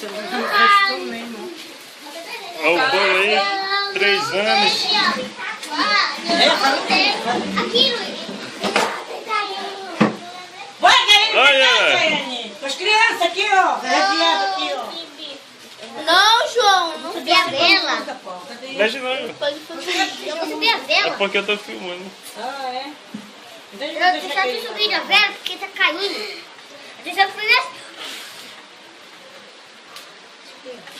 Nossa, eu não gosto mesmo. Olha o bolo aí, 3 anos. Aqui, Luiz. Vai, Caiane, Olha. Caiane. Com as crianças aqui, ó. Aqui, ó. Não, João, não subi a vela. Mexe não. Eu vou subir a É vela. porque eu tô filmando. Ah, é? Eu só te subir a vela porque tá caindo. Deixa eu subir.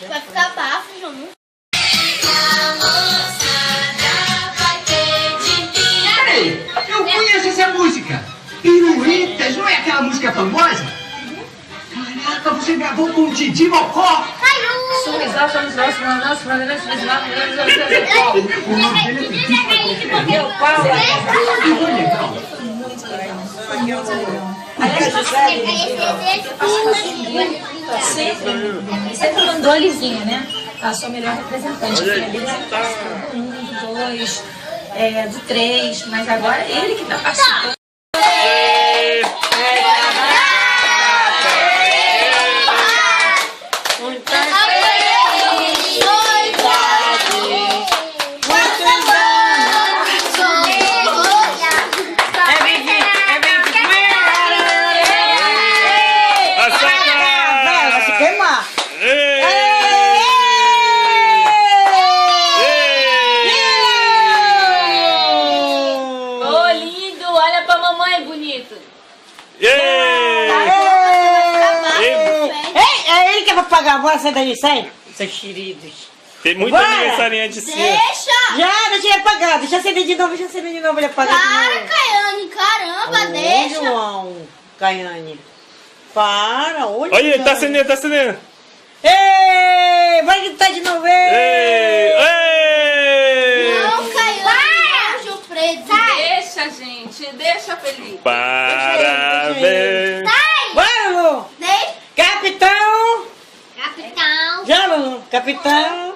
Vai ficar bafo, João. Peraí, eu conheço essa música. Piruetas, não é aquela música famosa? Caraca, você gravou com o Didi Mocó? Caiu! O nome dele é Meu pau. Sempre mandou a Lizinha, né? A sua melhor representante. Olha aí, Ele tá. do 1, do 2, do 3, mas agora é ele que tá participando. Ei. Vai se queimar. Ei. Ô, lindo! Olha pra mamãe, bonito! Ei. Ei, é ele que vai pagar. Bora sair daí, sai. Seus queridos. Tem muita Bora. aniversariante sim. Deixa! Já, deixa ele apagar. Deixa acender de novo, ele apagar de Para, novo. Caiane, caramba, Ô, deixa! João, Caiane. Para, olha. Olha, ele tá acendendo, tá acendendo. Ei, vai gritar de novo. Ei. Ei. Não, Caiane, João Preto, sai! Deixa, gente! Deixa feliz! Parabéns. Sai! Vai, Lulu. Deixa! Capitão. Capitão! Já, Lulu. Capitão.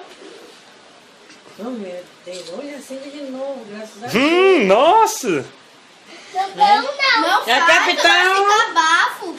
Oh, meu Deus. Olha, acende de novo, graças a Deus. Nossa. Não, não! Não É, faz, capitão. vai ficar bafo!